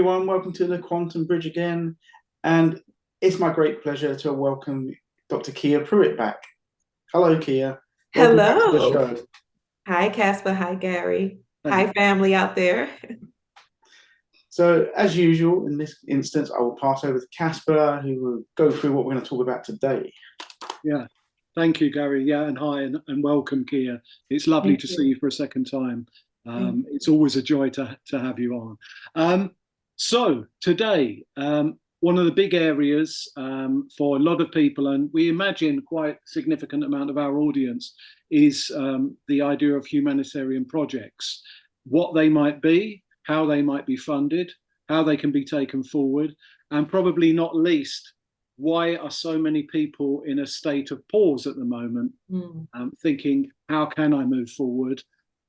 everyone, welcome to the Quantum Bridge again. And it's my great pleasure to welcome Dr. Kia Pruitt back. Hello, Kia. Welcome back to the Hello. show. Hi, Casper. Hi, Gary. Thank Hi, you. family out there. So, as usual, in this instance, I will pass over to Casper, who will go through what we're going to talk about today. Yeah, thank you, Gary. Yeah, and hi and welcome, Kia. It's lovely Thank to see you. you for a second time. Thank It's always a joy to have you on. So today, one of the big areas for a lot of people, and we imagine quite significant amount of our audience, is the idea of humanitarian projects, what they might be, how they might be funded, how they can be taken forward, and probably not least, why are so many people in a state of pause at the moment, you. thinking, how can I move forward?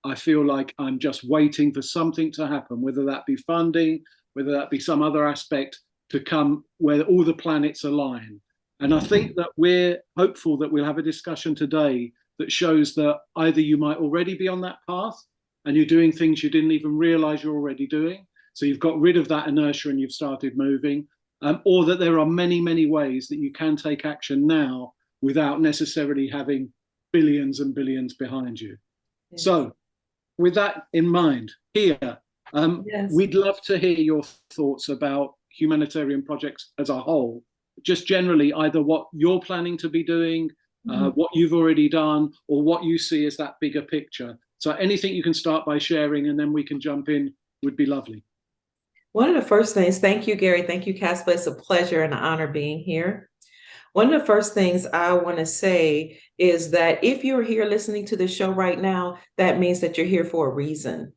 I feel like I'm just waiting for something to happen, whether that be funding, whether that be some other aspect to come where all the planets align. And I think that we're hopeful that we'll have a discussion today that shows that either you might already be on that path and you're doing things you didn't even realize you're already doing. So you've got rid of that inertia and you've started moving, or that there are many, many ways that you can take action now without necessarily having billions and billions behind you. Yes. So with that in mind, here, Yes. we'd love to hear your thoughts about humanitarian projects as a whole, just generally either what you're planning to be doing, what you've already done, or what you see as that bigger picture. So anything you can start by sharing and then we can jump in would be lovely. One of the first things, thank you, Gary. Thank you, Casper. It's a pleasure and an honor being here. One of the first things I want to say is that if you're here listening to the show right now, that means that you're here for a reason.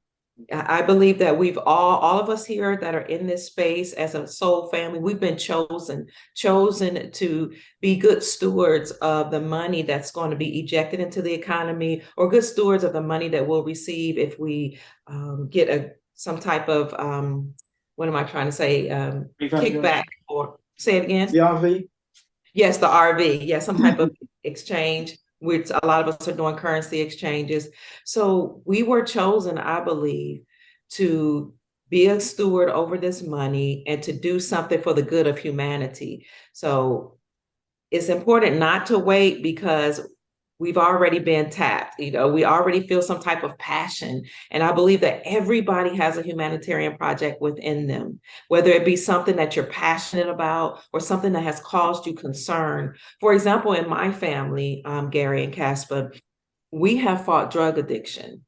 I believe that we've all of us here that are in this space as a soul family, we've been chosen to be good stewards of the money that's going to be ejected into the economy, or good stewards of the money that we'll receive if we get some type of, what am I trying to say, kickback, or say it again? The RV? Yes, the RV. Yes, some type of exchange, which a lot of us are doing currency exchanges. So we were chosen, I believe, to be a steward over this money and to do something for the good of humanity. So it's important not to wait, because we've already been tapped. We already feel some type of passion. And I believe that everybody has a humanitarian project within them, whether it be something that you're passionate about or something that has caused you concern. For example, in my family, Gary and Casper, we have fought drug addiction.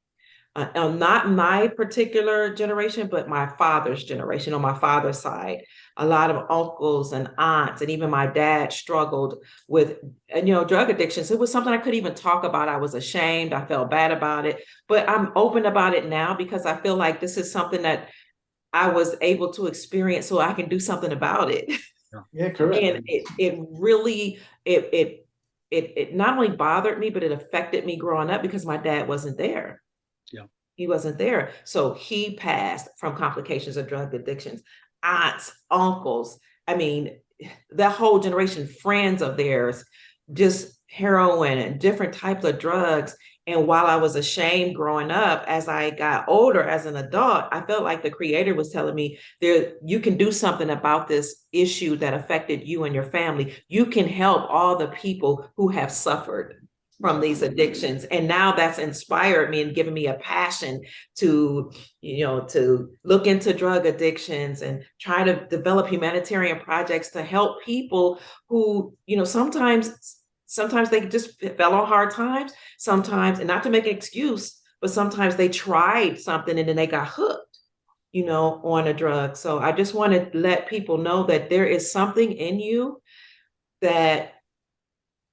Not my particular generation, but my father's generation, on my father's side. A lot of uncles and aunts, and even my dad struggled with, drug addictions. It was something I couldn't even talk about. I was ashamed. I felt bad about it, but I'm open about it now because I feel like this is something that I was able to experience, so I can do something about it. Yeah, correct. And it really, it not only bothered me, but it affected me growing up because my dad wasn't there. Yeah. He wasn't there. So he passed from complications of drug addictions. Aunts, uncles, I mean, that whole generation, friends of theirs, just heroin and different types of drugs. And while I was ashamed growing up, as I got older as an adult, I felt like the creator was telling me, you can do something about this issue that affected you and your family. You can help all the people who have suffered from these addictions. And now that's inspired me and given me a passion to, to look into drug addictions and try to develop humanitarian projects to help people who, sometimes they just fell on hard times, sometimes, and not to make an excuse, but sometimes they tried something and then they got hooked, on a drug. So I just want to let people know that there is something in you that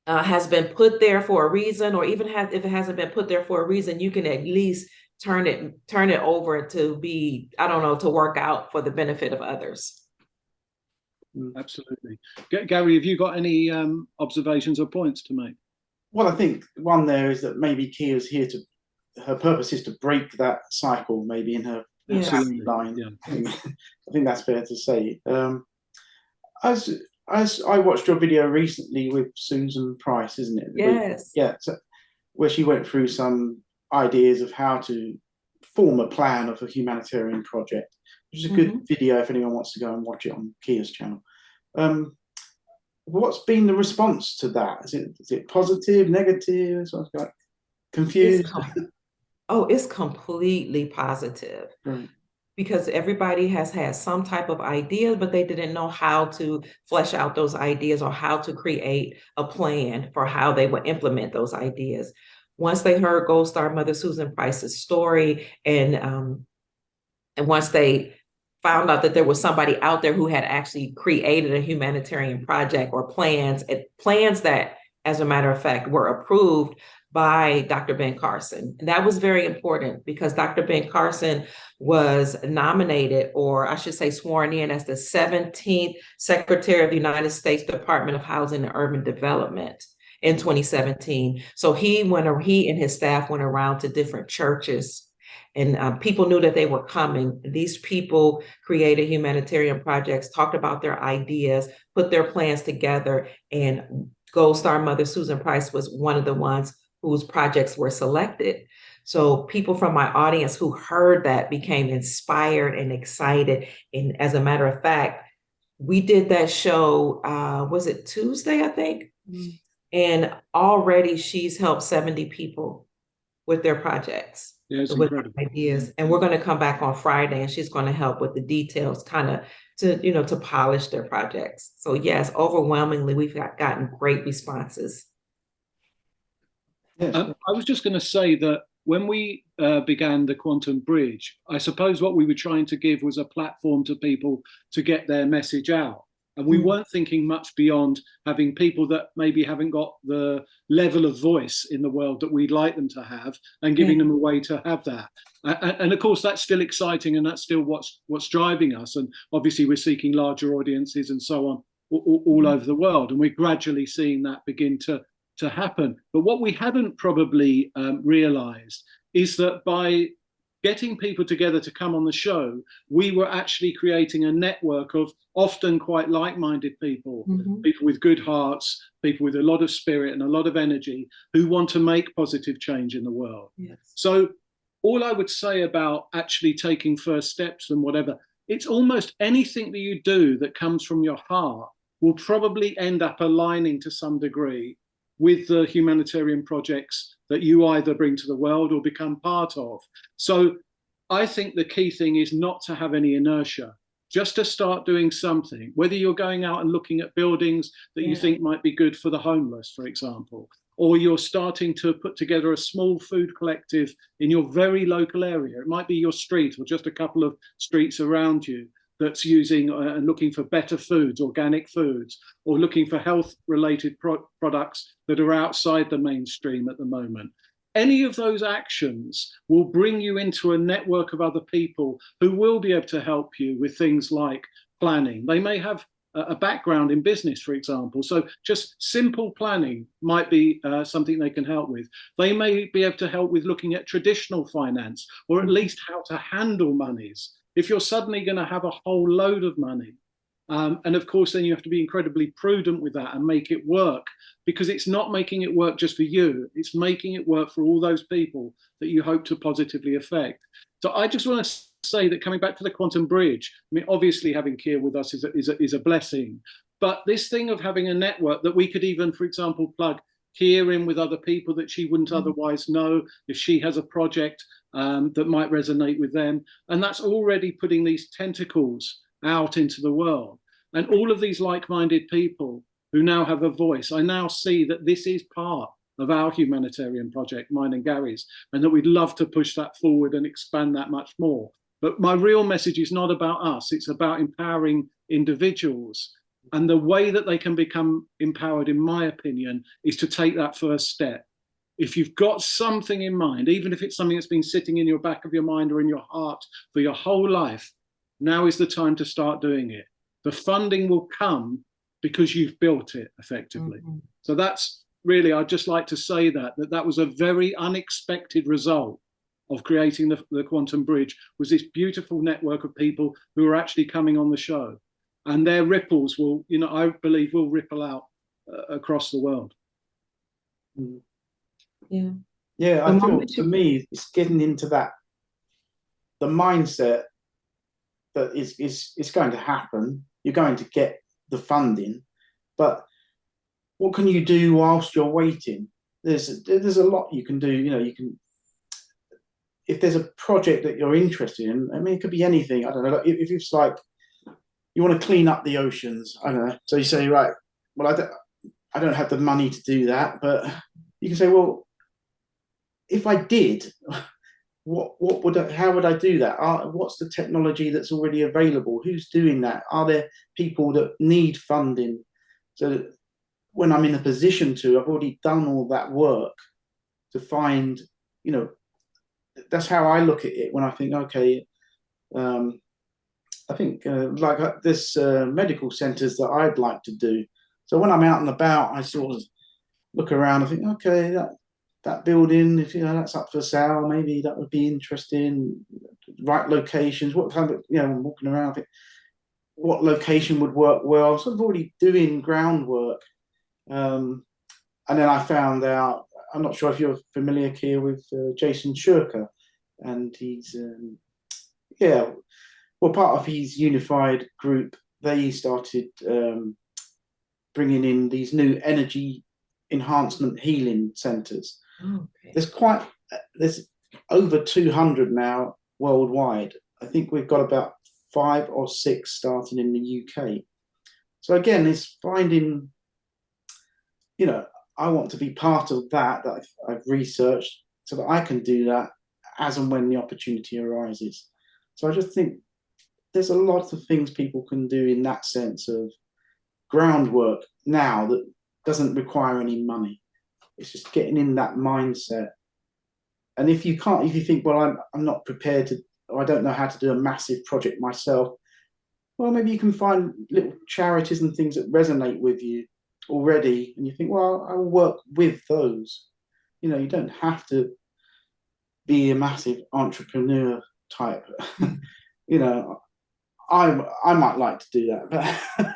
has been put there for a reason, or even if it hasn't been put there for a reason, you can at least turn it over to be, I don't know, to work out for the benefit of others. Absolutely. Gary, have you got any observations or points to make? Well, I think one there is that maybe Kia's here her purpose is to break that cycle, maybe in her family line. Yeah. I think that's fair to say. As I watched your video recently with Susan Price, isn't it? Yes. Yeah. So, where she went through some ideas of how to former plan of a humanitarian project, which is a good video if anyone wants to go and watch it on Kia's channel. What's been the response to that? Is it positive, negative, sort of like confused? It's completely positive. Right. Because everybody has had some type of idea, but they didn't know how to flesh out those ideas or how to create a plan for how they would implement those ideas. Once they heard Gold Star Mother Susan Price's story, and once they found out that there was somebody out there who had actually created a humanitarian project or plans that, as a matter of fact, were approved by Dr. Ben Carson. And that was very important because Dr. Ben Carson was nominated, or I should say sworn in, as the 17th Secretary of the United States Department of Housing and Urban Development in 2017. So he and his staff went around to different churches, and people knew that they were coming. These people created humanitarian projects, talked about their ideas, put their plans together, and Gold Star Mother Susan Price was one of the ones whose projects were selected. So people from my audience who heard that became inspired and excited. And as a matter of fact, we did that show, was it Tuesday, I think? And already she's helped 70 people with their projects, with ideas. And we're going to come back on Friday and she's going to help with the details, kind of to polish their projects. So yes, overwhelmingly, we've gotten great responses. I was just going to say that when we began the Quantum Bridge, I suppose what we were trying to give was a platform to people to get their message out. And we weren't thinking much beyond having people that maybe haven't got the level of voice in the world that we'd like them to have, and giving them a way to have that. And of course, that's still exciting, and that's still what's driving us. And obviously, we're seeking larger audiences and so on all over the world. And we're gradually seeing that begin to happen. But what we hadn't probably realized is that by getting people together to come on the show, we were actually creating a network of often quite like-minded people, people with good hearts, people with a lot of spirit and a lot of energy who want to make positive change in the world. Yes. So all I would say about actually taking first steps and whatever, it's almost anything that you do that comes from your heart will probably end up aligning to some degree with the humanitarian projects that you either bring to the world or become part of. So I think the key thing is not to have any inertia, just to start doing something, whether you're going out and looking at buildings that you think might be good for the homeless, for example, or you're starting to put together a small food collective in your very local area. It might be your street or just a couple of streets around you that's using and looking for better foods, organic foods, or looking for health-related products that are outside the mainstream at the moment. Any of those actions will bring you into a network of other people who will be able to help you with things like planning. They may have a background in business, for example, so just simple planning might be something they can help with. They may be able to help with looking at traditional finance, or at least how to handle monies. If you're suddenly going to have a whole load of money, and of course, then you have to be incredibly prudent with that and make it work, because it's not making it work just for you. It's making it work for all those people that you hope to positively affect. So I just want to say that, coming back to the Quantum Bridge, I mean, obviously having Kia with us is a blessing, but this thing of having a network that we could even, for example, plug Kia in with other people that she wouldn't otherwise know if she has a project that might resonate with them. And that's already putting these tentacles out into the world. And all of these like-minded people who now have a voice, I now see that this is part of our humanitarian project, mine and Gary's, and that we'd love to push that forward and expand that much more. But my real message is not about us, it's about empowering individuals. And the way that they can become empowered, in my opinion, is to take that first step. If you've got something in mind, even if it's something that's been sitting in your back of your mind or in your heart for your whole life, now is the time to start doing it. The funding will come because you've built it effectively. So that's really, I'd just like to say that was a very unexpected result of creating the Quantum Bridge, was this beautiful network of people who are actually coming on the show. And their ripples will, I believe, will ripple out across the world. Yeah, I feel, to me, it's getting into that the mindset that it's going to happen. You're going to get the funding, but what can you do whilst you're waiting? There's a lot you can do. You know, you can, if there's a project that you're interested in. I mean, it could be anything. I don't know. If it's like you want to clean up the oceans, I don't know. So you say, right, well, I don't have the money to do that, but you can say, well, if I did, how would I do that? What's the technology that's already available? Who's doing that? Are there people that need funding? So that when I'm in a position to, I've already done all that work to find, you know, that's how I look at it when I think, okay, I think this medical centres that I'd like to do. So when I'm out and about, I sort of look around and think, okay, that building, if you know that's up for sale, maybe that would be interesting. Right locations, what kind of, you know, I'm walking around, I think, what location would work well. So I'm already doing groundwork. And then I found out, I'm not sure if you're familiar here with Jason Shurker, and he's, part of his unified group, they started bringing in these new energy enhancement healing centres. Okay. There's over 200 now worldwide. I think we've got about 5 or 6 starting in the UK. So again, it's finding, you know, I want to be part of that I've researched so that I can do that as and when the opportunity arises. So I just think there's a lot of things people can do in that sense of groundwork now that doesn't require any money. It's just getting in that mindset. And if you think, well, I'm not prepared to, or I don't know how to do a massive project myself, well, maybe you can find little charities and things that resonate with you already, and you think, well, I will work with those. You know, you don't have to be a massive entrepreneur type. You know, I might like to do that,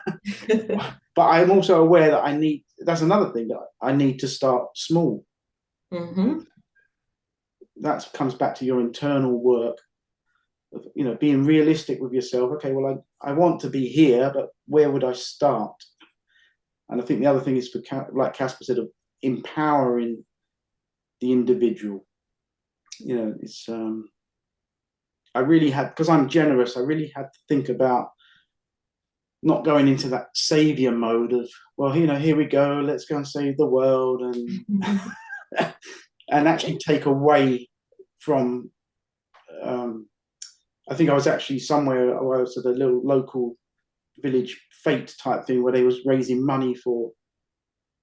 but I'm also aware that that's another thing, that I need to start small. Mm-hmm. That comes back to your internal work of, you know, being realistic with yourself. Okay, well, I want to be here, but where would I start? And I think the other thing is, like Casper said, of empowering the individual. You know, it's I really had, because I'm generous, I really had to think about not going into that savior mode of, well, you know, here we go, let's go and save the world, and and actually take away from. I think I was actually somewhere, I was at a little local village fete type thing where they was raising money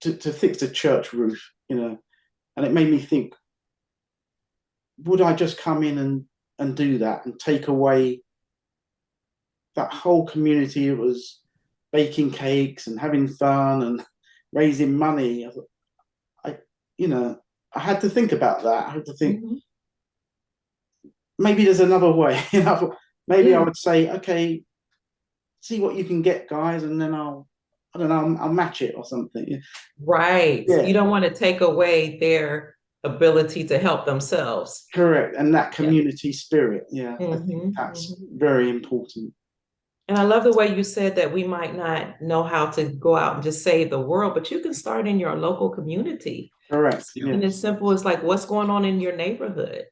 to fix a church roof, you know, and it made me think, would I just come in and do that and take away that whole community that was baking cakes and having fun and raising money? I had to think about that. I had to think, mm-hmm, maybe there's another way. You know, maybe I would say, okay, see what you can get, guys, and then I'll match it or something. Right. Yeah. You don't want to take away their ability to help themselves. Correct. And that community spirit. Yeah. Mm-hmm. I think that's very important. And I love the way you said that we might not know how to go out and just save the world, but you can start in your local community. Correct. And as simple as like what's going on in your neighborhood.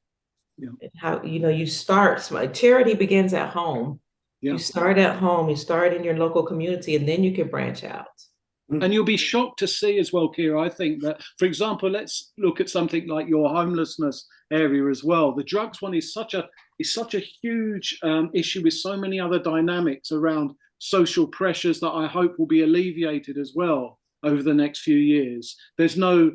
Yeah. And how, you know, you start, charity begins at home. Yeah. You start at home, you start in your local community, and then you can branch out. And you'll be shocked to see as well, Kira, I think that, for example, let's look at something like your homelessness area as well. The drugs one is such a huge issue with so many other dynamics around social pressures that I hope will be alleviated as well over the next few years. There's no,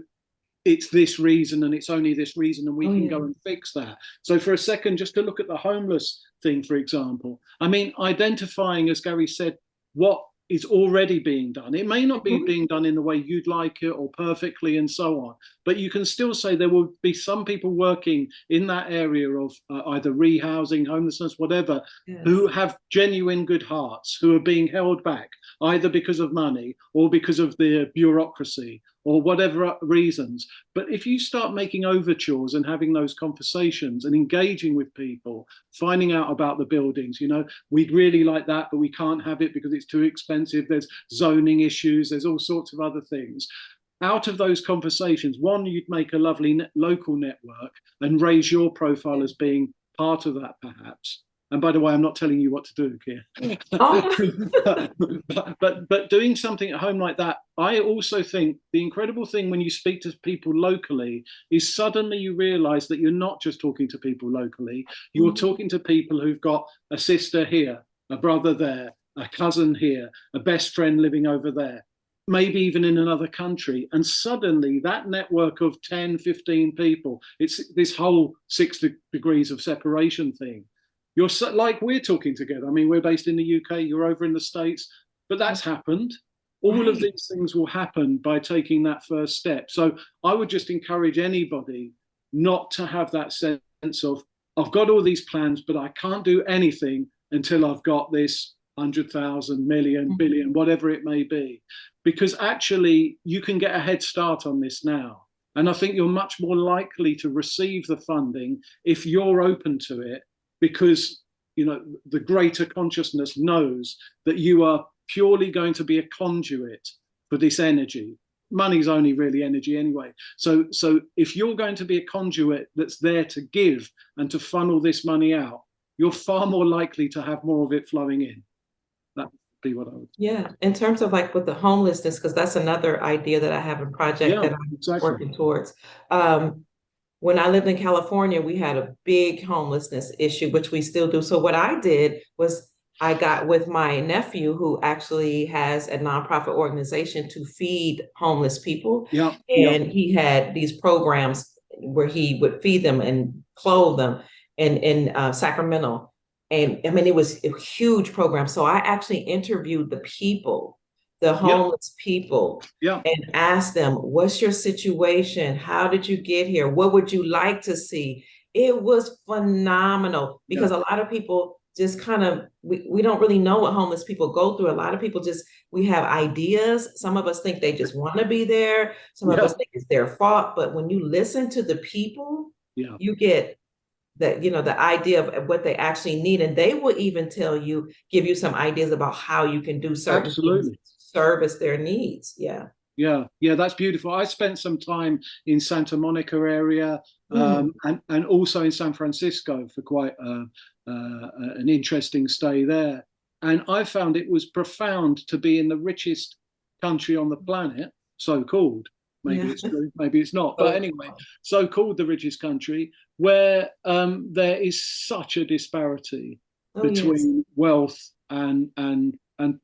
it's this reason and it's only this reason and we can go and fix that. So for a second, just to look at the homeless thing, for example, I mean, identifying, as Gary said, what is already being done. It may not be being done in the way you'd like it or perfectly and so on, but you can still say there will be some people working in that area of either rehousing, homelessness, whatever, who have genuine good hearts, who are being held back either because of money or because of the bureaucracy or whatever reasons. But if you start making overtures and having those conversations and engaging with people, finding out about the buildings, we'd really like that, but we can't have it because it's too expensive. There's zoning issues. There's all sorts of other things. Out of those conversations, one, you'd make a lovely local network and raise your profile as being part of that, perhaps. And by the way, I'm not telling you what to do, Keir. Oh. but doing something at home like that, I also think the incredible thing when you speak to people locally is suddenly you realize that you're not just talking to people locally, you're talking to people who've got a sister here, a brother there, a cousin here, a best friend living over there, maybe even in another country. And suddenly that network of 10, 15 people, it's this whole 6 degrees of separation thing. You're like we're talking together. I mean, we're based in the UK, you're over in the States, but that's happened. All of these things will happen by taking that first step. So I would just encourage anybody not to have that sense of, I've got all these plans, but I can't do anything until I've got this 100,000, million, billion, whatever it may be. Because actually you can get a head start on this now. And I think you're much more likely to receive the funding if you're open to it, because the greater consciousness knows that you are purely going to be a conduit for this energy. Money's only really energy anyway. So if you're going to be a conduit that's there to give and to funnel this money out, you're far more likely to have more of it flowing in. That would be what I would say. Yeah, in terms of like with the homelessness, because that's another idea that I have a project that I'm working towards. When I lived in California, we had a big homelessness issue, which we still do. So what I did was I got with my nephew, who actually has a nonprofit organization to feed homeless people. And he had these programs where he would feed them and clothe them in Sacramento. And I mean, it was a huge program. So I actually interviewed the people, the homeless people, and asked them, what's your situation? How did you get here? What would you like to see? It was phenomenal because a lot of people just kind of, we don't really know what homeless people go through. A lot of people we have ideas. Some of us think they just want to be there. Some of us think it's their fault. But when you listen to the people, you get that, the idea of what they actually need. And they will even give you some ideas about how you can do certain things to service their needs. Yeah, that's beautiful. I spent some time in Santa Monica area and also in San Francisco for quite an interesting stay there. And I found it was profound to be in the richest country on the planet, so-called. Maybe it's true, maybe it's not. But anyway, so-called the richest country, where there is such a disparity between wealth and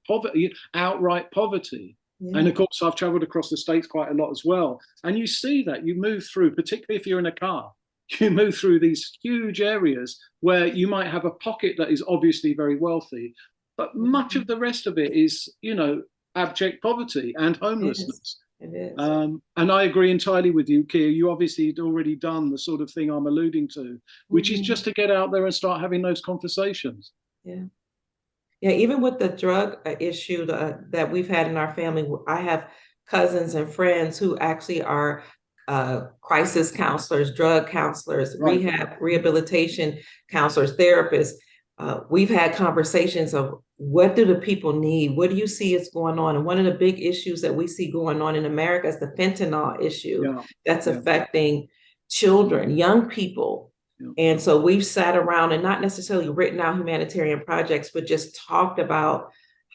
poverty, outright poverty. And of course, I've traveled across the States quite a lot as well. And you see that you move through, particularly if you're in a car, you move through these huge areas where you might have a pocket that is obviously very wealthy, but much of the rest of it is, abject poverty and homelessness. It is. And I agree entirely with you, Keir. You obviously had already done the sort of thing I'm alluding to, which is just to get out there and start having those conversations. Yeah, even with the drug issue that we've had in our family, I have cousins and friends who actually are crisis counselors, drug counselors, rehabilitation counselors, therapists. We've had conversations of what do the people need? What do you see is going on? And one of the big issues that we see going on in America is the fentanyl issue that's affecting children, young people. And so we've sat around and not necessarily written out humanitarian projects, but just talked about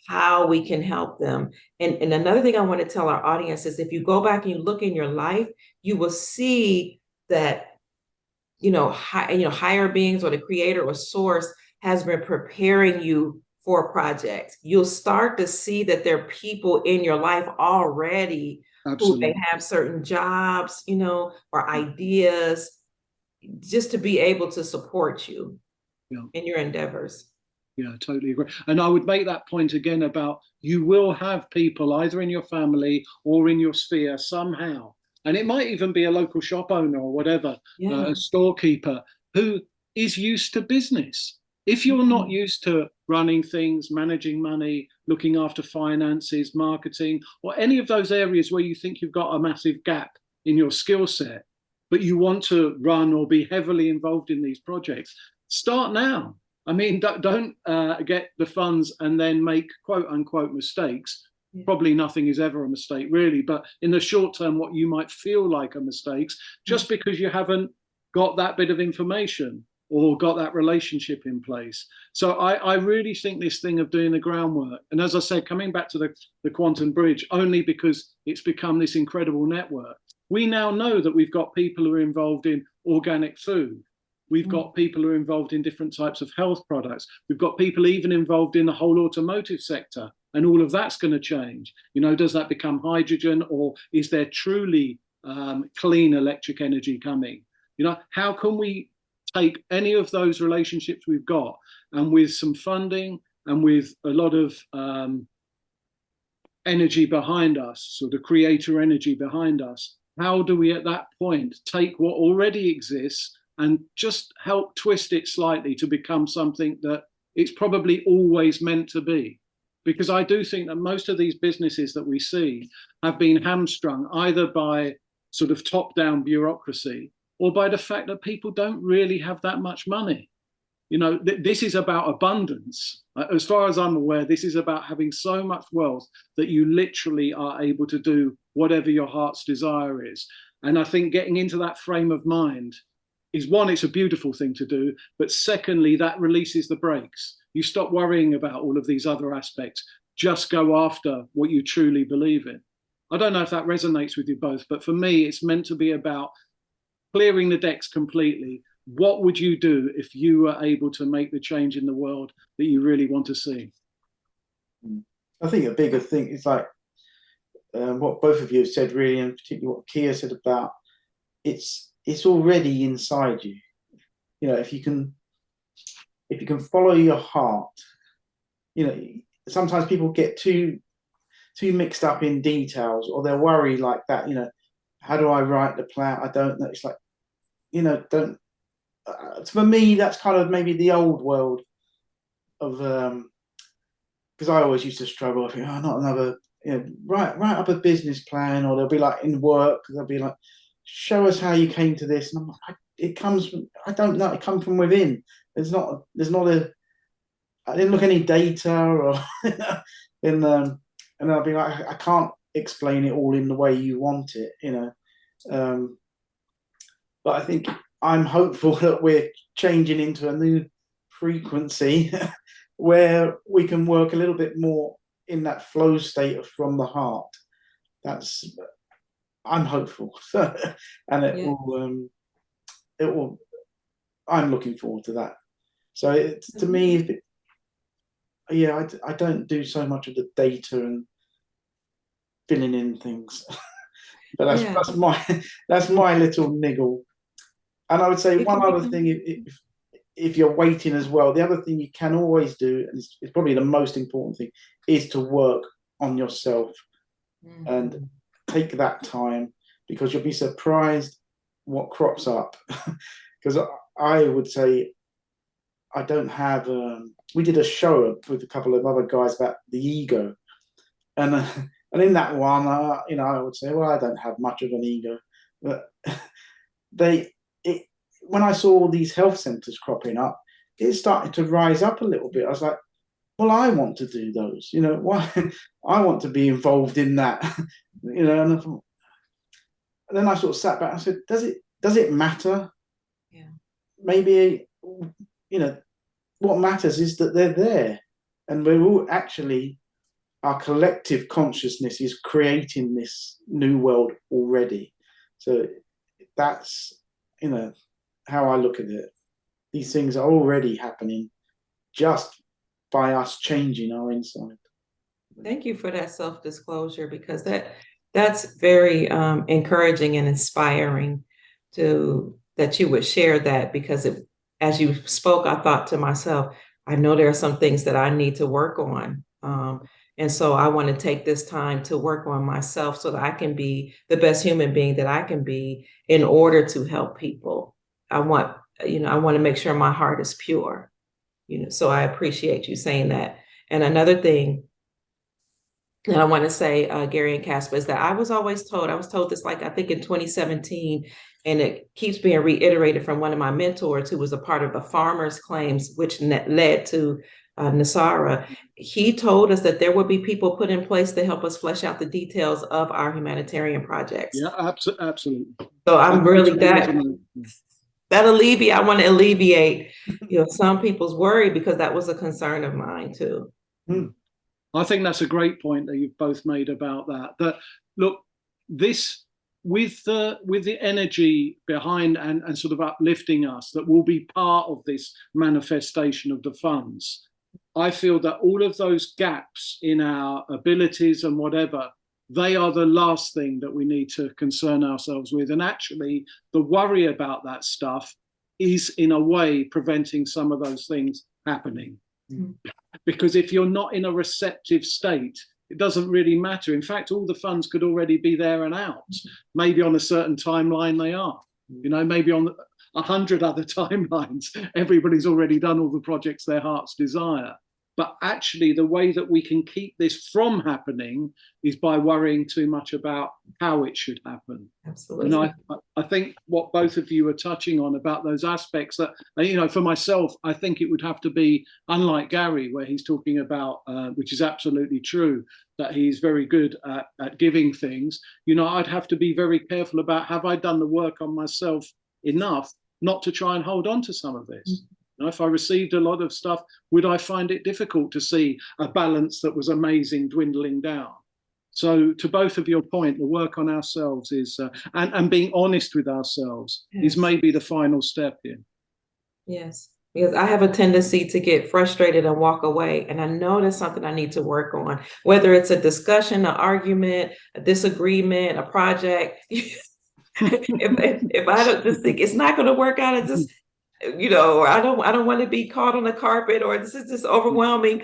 how we can help them. And another thing I want to tell our audience is if you go back and you look in your life, you will see that, higher beings or the creator or source has been preparing you for a project. You'll start to see that there are people in your life already who may have certain jobs, or ideas, just to be able to support you in your endeavors. Yeah, totally agree. And I would make that point again about you will have people either in your family or in your sphere somehow, and it might even be a local shop owner or whatever, a storekeeper who is used to business. If you're not used to running things, managing money, looking after finances, marketing, or any of those areas where you think you've got a massive gap in your skill set, but you want to run or be heavily involved in these projects, start now. I mean, don't get the funds and then make quote unquote mistakes. Yeah. Probably nothing is ever a mistake, really. But in the short term, what you might feel like are mistakes, just because you haven't got that bit of information or got that relationship in place. So I really think this thing of doing the groundwork, and as I said, coming back to the Quantum Bridge, only because it's become this incredible network. We now know that we've got people who are involved in organic food. We've got people who are involved in different types of health products. We've got people even involved in the whole automotive sector, and all of that's going to change. You know, does that become hydrogen, or is there truly clean electric energy coming? You know, how can we take any of those relationships we've got, and with some funding and with a lot of energy behind us, sort of creator energy behind us, how do we at that point take what already exists and just help twist it slightly to become something that it's probably always meant to be? Because I do think that most of these businesses that we see have been hamstrung either by sort of top-down bureaucracy or by the fact that people don't really have that much money. You know, this is about abundance. As far as I'm aware, this is about having so much wealth that you literally are able to do whatever your heart's desire is. And I think getting into that frame of mind is, one, it's a beautiful thing to do, but secondly, that releases the brakes. You stop worrying about all of these other aspects. Just go after what you truly believe in. I don't know if that resonates with you both, but for me, it's meant to be about clearing the decks completely. What would you do if you were able to make the change in the world that you really want to see? I think a bigger thing is like what both of you have said, really, and particularly what Kia said about it's already inside you. You know, if you can follow your heart, you know, sometimes people get too mixed up in details, or they'll worry like that. You know, how do I write the plan? I don't know. It's like, you know, don't. For me, that's kind of maybe the old world of because I always used to struggle. I think, oh, not another. You know, write up a business plan, or they'll be like in work. They'll be like, show us how you came to this, and I'm like, it comes from, I don't know, it comes from within. There's not a. I didn't look any data, or and I'll be like, I can't explain it all in the way you want it, you know. But I think I'm hopeful that we're changing into a new frequency where we can work a little bit more in that flow state of from the heart. I'm hopeful, and it will. I'm looking forward to that. So to me, I don't do so much of the data and filling in things, but that's my little niggle. And I would say one other thing, if you're waiting as well, the other thing you can always do, and it's probably the most important thing, is to work on yourself and take that time, because you'll be surprised what crops up. Because I would say I don't have. We did a show with a couple of other guys about the ego, and in that one, you know, I would say, well, I don't have much of an ego, but when I saw all these health centres cropping up, it started to rise up a little bit. I was like, well, I want to do those, you know, why? I want to be involved in that, you know. And then I sort of sat back and said, does it matter? Yeah. Maybe, you know, what matters is that they're there, and we're all actually, our collective consciousness is creating this new world already. So that's, you know, how I look at it. These things are already happening just by us changing our inside. Thank you for that self-disclosure, because that's very encouraging and inspiring that you would share that, because as you spoke, I thought to myself, I know there are some things that I need to work on. And so I want to take this time to work on myself so that I can be the best human being that I can be in order to help people. I want to make sure my heart is pure. So I appreciate you saying that. And another thing that I want to say, Gary and Casper, is that I was told this, like, I think in 2017, and it keeps being reiterated from one of my mentors who was a part of the farmers claims, which led to Nasara. He told us that there would be people put in place to help us flesh out the details of our humanitarian projects. Yeah, absolutely. So I'm really I want to alleviate, some people's worry, because that was a concern of mine too. I think that's a great point that you've both made about that. That, look, this with the energy behind and sort of uplifting us, that will be part of this manifestation of the funds. I feel that all of those gaps in our abilities and whatever, they are the last thing that we need to concern ourselves with. And actually, the worry about that stuff is, in a way, preventing some of those things happening. Because if you're not in a receptive state, it doesn't really matter. In fact, all the funds could already be there and out. Maybe on a certain timeline they are. Maybe on 100 other timelines, everybody's already done all the projects their hearts desire. But actually, the way that we can keep this from happening is by worrying too much about how it should happen. Absolutely. And I think what both of you are touching on about those aspects, that, for myself, I think it would have to be, unlike Gary, where he's talking about, which is absolutely true, that he's very good at giving things. I'd have to be very careful about, have I done the work on myself enough not to try and hold on to some of this? If I received a lot of stuff, would I find it difficult to see a balance that was amazing dwindling down? So, to both of your point, the work on ourselves is, and being honest with ourselves, is maybe the final step here. Yes, because I have a tendency to get frustrated and walk away. And I know that's something I need to work on, whether it's a discussion, an argument, a disagreement, a project. if I don't just think it's not going to work out, it just, or I don't want to be caught on the carpet, or this is just overwhelming,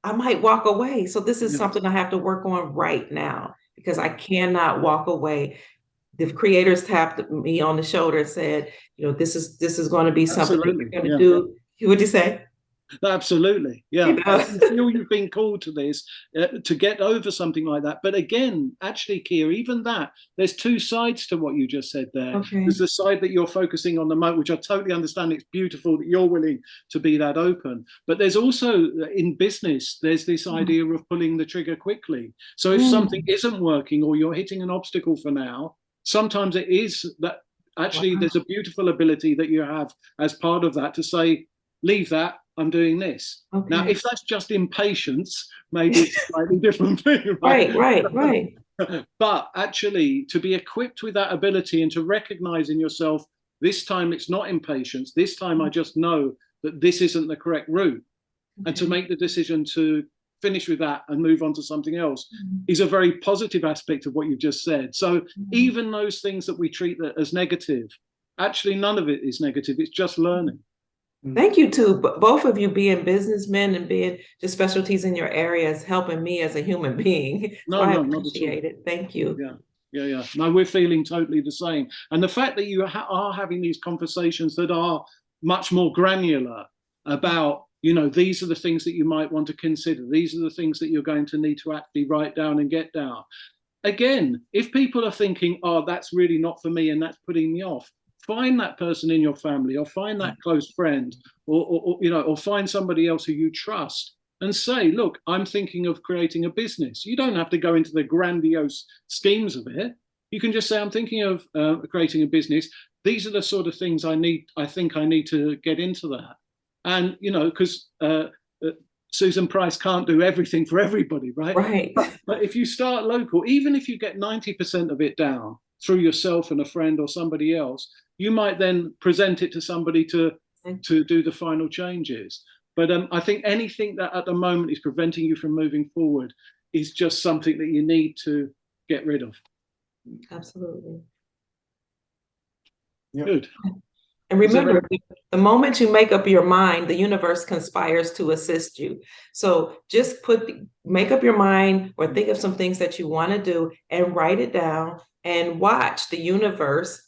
I might walk away. So this is something I have to work on right now, because I cannot walk away. The creators tapped me on the shoulder and said, this is going to be something that you're going to do. What'd you say? Absolutely. Yeah. I feel you've been called to this, to get over something like that. But again, actually, Kia, even that, there's two sides to what you just said there. Okay. There's the side that you're focusing on the moment, which I totally understand. It's beautiful that you're willing to be that open. But there's also, in business, there's this idea of pulling the trigger quickly. So if something isn't working, or you're hitting an obstacle for now, sometimes it is that actually there's a beautiful ability that you have as part of that to say, leave that, I'm doing this. Okay. Now, if that's just impatience, maybe it's a slightly different thing. Right. But actually, to be equipped with that ability and to recognize in yourself, this time it's not impatience, this time I just know that this isn't the correct route. And to make the decision to finish with that and move on to something else is a very positive aspect of what you've just said. So even those things that we treat as negative, actually none of it is negative, it's just learning. Thank you to both of you, being businessmen and being just specialties in your areas, helping me as a human being. So I appreciate it. Thank you. Yeah. No, we're feeling totally the same. And the fact that you are having these conversations that are much more granular about, these are the things that you might want to consider. These are the things that you're going to need to actually write down and get down. Again, if people are thinking, oh, that's really not for me and that's putting me off, find that person in your family, or find that close friend, or find somebody else who you trust and say, look, I'm thinking of creating a business. You don't have to go into the grandiose schemes of it. You can just say, I'm thinking of creating a business. These are the sort of things I think I need to get into that. And, because Susan Price can't do everything for everybody, right? Right. But if you start local, even if you get 90% of it down through yourself and a friend or somebody else, you might then present it to somebody to do the final changes. But I think anything that at the moment is preventing you from moving forward is just something that you need to get rid of. Absolutely. Yep. Good. And remember, the moment you make up your mind, the universe conspires to assist you. So just make up your mind, or think of some things that you want to do and write it down, and watch the universe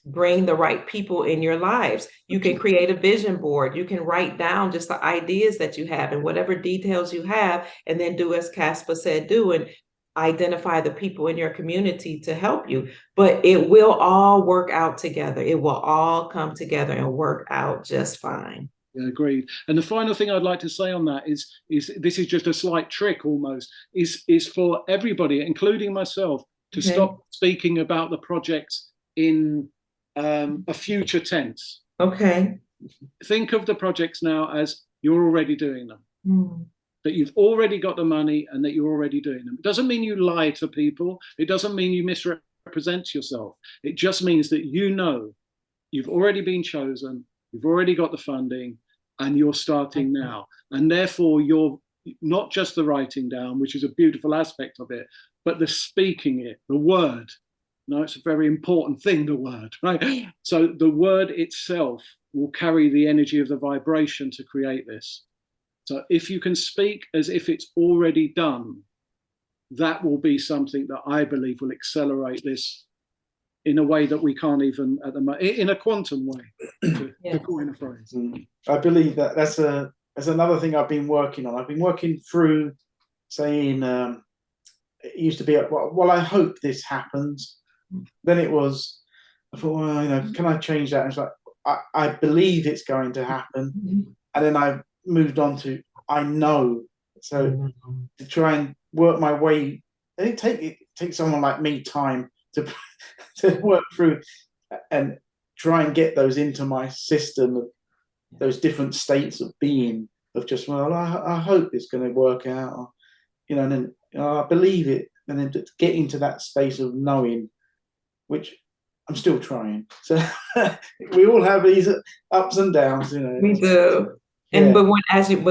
bring the right people in your lives. You can create a vision board. You can write down just the ideas that you have and whatever details you have, and then do as Caspa said, do, and identify the people in your community to help you. But it will all work out together. It will all come together and work out just fine. Yeah, agreed. And the final thing I'd like to say on that is this is just a slight trick almost, is for everybody, including myself, to stop speaking about the projects in a future tense. Okay. Think of the projects now as you're already doing them. That you've already got the money and that you're already doing them. It doesn't mean you lie to people. It doesn't mean you misrepresent yourself. It just means that you know you've already been chosen, you've already got the funding, and you're starting now. And therefore, you're not just the writing down, which is a beautiful aspect of it, but the speaking it, the word. No, it's a very important thing, the word, right? So the word itself will carry the energy of the vibration to create this. So if you can speak as if it's already done, that will be something that I believe will accelerate this in a way that we can't even at the moment, in a quantum way, to coin a phrase. I believe that's another thing I've been working on. I've been working through saying, it used to be, well, I hope this happens. Then it was, I thought, well, can I change that? And it's like, I believe it's going to happen. And then I moved on to I know. So to try and work my way, it takes someone like me time to work through and try and get those into my system, those different states of being, of just, well, I hope it's going to work out, and then I believe it, and then to get into that space of knowing, which I'm still trying. So we all have these ups and downs, We do. And but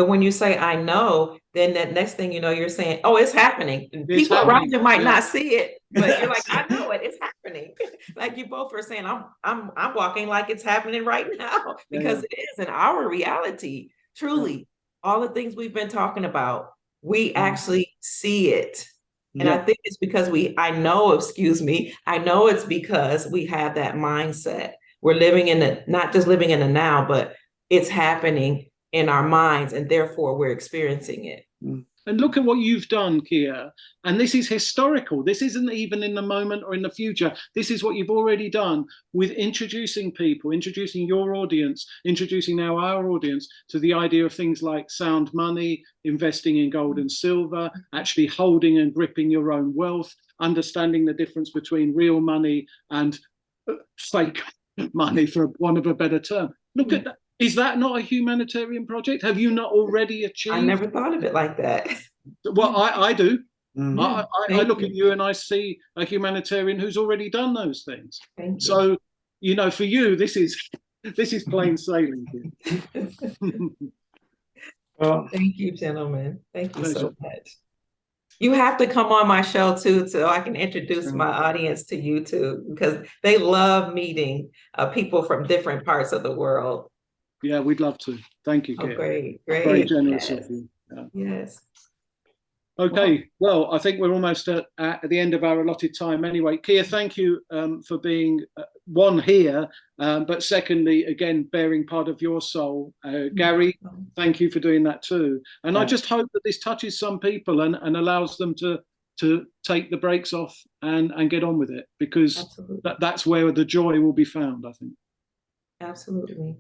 when you say I know, then that next thing you know, you're saying, oh, it's happening. And people around you might not see it, but you're like, I know it, it's happening. Like you both are saying, I'm walking like it's happening right now, because it is in our reality. Truly, all the things we've been talking about, we actually see it. And I think it's because I know it's because we have that mindset. We're living in not just living in the now, but it's happening in our minds, and therefore we're experiencing it. And look at what you've done, Kia. And this is historical. This isn't even in the moment or in the future. This is what you've already done with introducing people, introducing your audience, introducing now our audience to the idea of things like sound money, investing in gold and silver, actually holding and gripping your own wealth, understanding the difference between real money and fake money, for want of a better term. Look at that. Is that not a humanitarian project? Have you not already achieved? I never thought of it like that. Well, I do. I look at you and I see a humanitarian who's already done those things. So, for you, this is plain sailing. Well, thank you, gentlemen. Thank you so much. You have to come on my show too, so I can introduce my audience to you too, because they love meeting people from different parts of the world. Yeah, we'd love to. Thank you, Kia. Great. Very generous of you. Yes. Okay, well, I think we're almost at the end of our allotted time anyway. Kia, thank you for being, one, here, but secondly, again, bearing part of your soul. Gary, thank you for doing that too. And I just hope that this touches some people and allows them to take the brakes off and get on with it, because that's where the joy will be found, I think. Absolutely.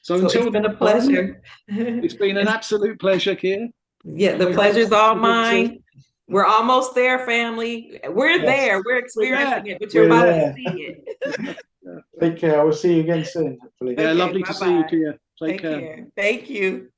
So until it's been a pleasure. It's been an absolute pleasure, Kia. Yeah, the pleasure's all mine. We're almost there, family. We're there. We're experiencing it, but you're about to see it. Take care. I will see you again soon, hopefully. Yeah, lovely to see you, Kia. Take care. Thank you.